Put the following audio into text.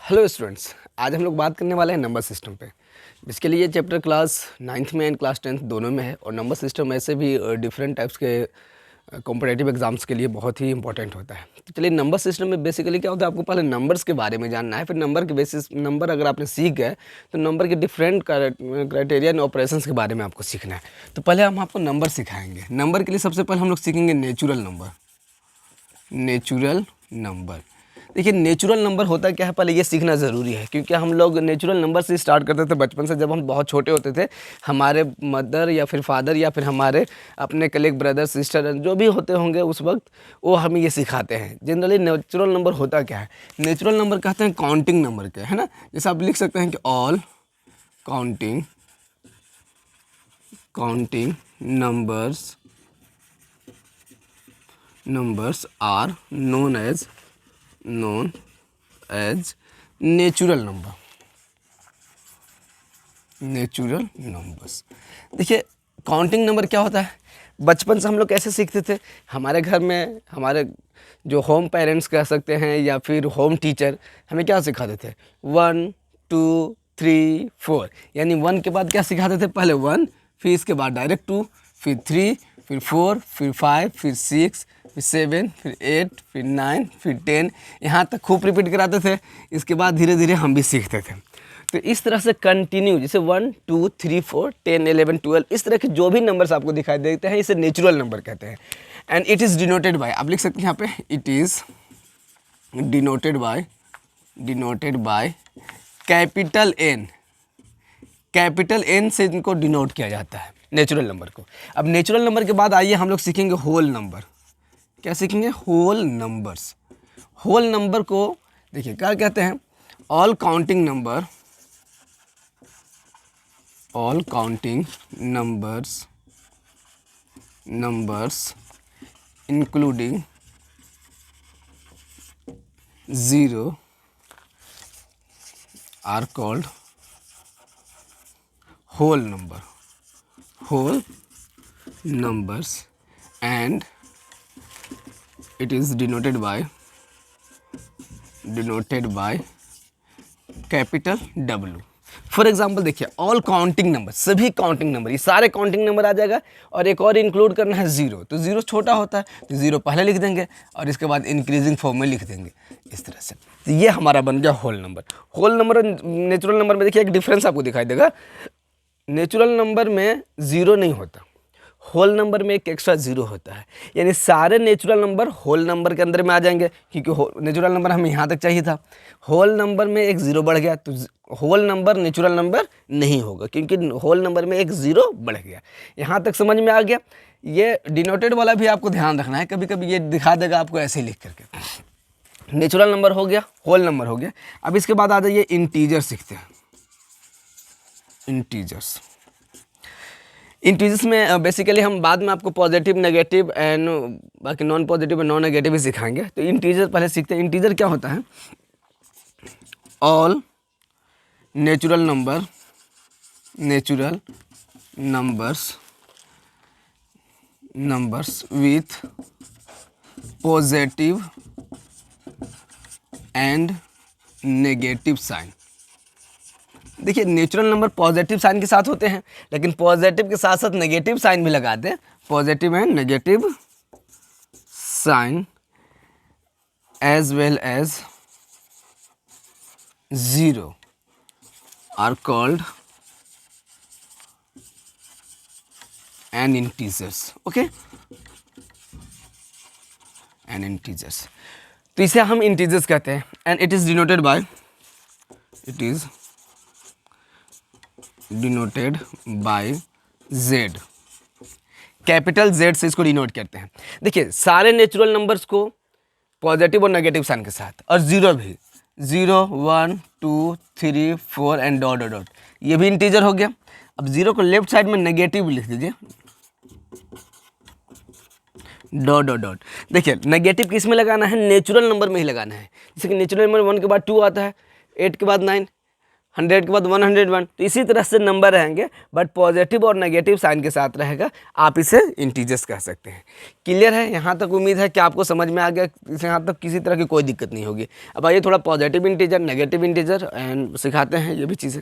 Hello students, आज हम लोग बात करने वाले हैं नंबर सिस्टम पे। इसके लिए चैप्टर क्लास 9th में एंड क्लास 10th दोनों में है और नंबर सिस्टम ऐसे भी डिफरेंट टाइप्स के कॉम्पिटेटिव एग्जाम्स के लिए बहुत ही इंपॉर्टेंट होता है। तो चलिए, नंबर सिस्टम में बेसिकली क्या होता है, आपको पहले नंबर्स के बारे में जानना है, फिर नंबर के बेसिस नंबर अगर आपने सीख गए तो नंबर के डिफरेंट क्राइटेरियन ऑपरेशंस के बारे में आपको सीखना है। तो पहले हम आपको नंबर सिखाएंगे। नंबर के लिए सबसे पहले हम लोग सीखेंगे नेचुरल नंबर। नेचुरल नंबर, देखिए नेचुरल नंबर होता क्या है, पहले ये सीखना ज़रूरी है, क्योंकि हम लोग नेचुरल नंबर से स्टार्ट करते थे बचपन से। जब हम बहुत छोटे होते थे, हमारे मदर या फिर फादर या फिर हमारे अपने कलीग ब्रदर सिस्टर जो भी होते होंगे उस वक्त, वो हमें ये सिखाते हैं। जनरली नेचुरल नंबर होता क्या है, नेचुरल नंबर कहते हैं काउंटिंग नंबर के, है ना। जैसे आप लिख सकते हैं कि all counting numbers are known as natural numbers. देखिए काउंटिंग नंबर क्या होता है, बचपन से हम लोग कैसे सीखते थे, हमारे घर में हमारे जो होम पेरेंट्स कह सकते हैं या फिर होम टीचर हमें क्या सिखाते थे, 1 2 3 4, यानी 1 के बाद क्या सिखाते थे, पहले 1, फिर इसके बाद डायरेक्ट 2, फिर 3, फिर 4, फिर 5, फिर 6, फिर 7, फिर 8, फिर 9, फिर 10, यहाँ तक खूब रिपीट कराते थे। इसके बाद धीरे धीरे हम भी सीखते थे। तो इस तरह से कंटिन्यू, जैसे 1 2 3 4 10 11 12, इस तरह के जो भी नंबर्स आपको दिखाई देते हैं इसे नेचुरल नंबर कहते हैं। And it is denoted by, आप लिख सकते हैं यहाँ पे, it is denoted by capital N. Capital N से इनको डिनोट किया जाता है नेचुरल नंबर को। अब नेचुरल नंबर के बाद आइए हम लोग सीखेंगे होल नंबर। क्या सीखेंगे, होल नंबर्स। होल नंबर को देखिए क्या कहते हैं, all counting numbers including 0 are called whole numbers and it is denoted by capital W। For example देखिए, ऑल काउंटिंग नंबर, सभी काउंटिंग नंबर, ये सारे काउंटिंग नंबर आ जाएगा। और एक और इंक्लूड करना है 0, तो 0 छोटा होता है तो 0 पहले लिख देंगे और इसके बाद इंक्रीजिंग फॉर्म में लिख देंगे इस तरह से। तो ये हमारा बन गया होल नंबर। होल नंबर और नेचुरल नंबर में देखिए एक डिफरेंस आपको दिखाई देगा। नेचुरल नंबर में 0 नहीं होता, होल नंबर में एक एक्स्ट्रा 0 होता है, यानी सारे नेचुरल नंबर होल नंबर के अंदर में आ जाएंगे, क्योंकि नेचुरल नंबर हमें यहाँ तक चाहिए था। होल नंबर में एक 0 बढ़ गया तो होल नंबर नेचुरल नंबर नहीं होगा, क्योंकि होल नंबर में एक 0 बढ़ गया। यहाँ तक समझ में आ गया। ये डिनोटेड वाला भी आपको ध्यान रखना है, कभी कभी ये दिखा देगा आपको ऐसे ही लिख करके। नेचुरल नंबर हो गया, होल नंबर हो गया। अब इसके बाद आ जाइए इंटीजर सीखते हैं। इंटीजर्स में बेसिकली हम बाद में आपको पॉजिटिव, नेगेटिव एंड बाकी नॉन पॉजिटिव और नॉन नेगेटिव भी सिखाएंगे। तो इंटीजर पहले सीखते हैं। इंटीजर क्या होता है, all natural numbers with positive and negative sign. देखिए नेचुरल नंबर पॉजिटिव साइन के साथ होते हैं, लेकिन पॉजिटिव के साथ साथ नेगेटिव साइन भी लगाते हैं। Positive and negative sign as well as 0 are called an integers. Okay, an integers, तो इसे हम इंटीजर्स कहते हैं। And it is denoted by Z। Capital Z से इसको डिनोट करते हैं। देखिए सारे नेचुरल नंबर्स को पॉजिटिव और नेगेटिव साइन के साथ, और 0 भी, 0 1 2 3 4 एंड डॉट डॉट डॉट, ये भी इंटीजर हो गया। अब 0 को लेफ्ट साइड में नेगेटिव लिख दीजिए, डॉट डॉट डॉट। देखिए नेगेटिव किस में लगाना है, नेचुरल नंबर में ही लगाना है। जैसे कि नेचुरल नंबर 1 के बाद 2 आता है, 8 के बाद 9, 100 के बाद 101, तो इसी तरह से नंबर रहेंगे, बट पॉजिटिव और नेगेटिव साइन के साथ रहेगा, आप इसे इंटीजर्स कह सकते हैं। क्लियर है? यहाँ तक उम्मीद है कि आपको समझ में आ गया, यहाँ तक किसी तरह की कोई दिक्कत नहीं होगी। अब आइए थोड़ा positive integer, negative integer and सिखाते हैं ये भी चीज़ें।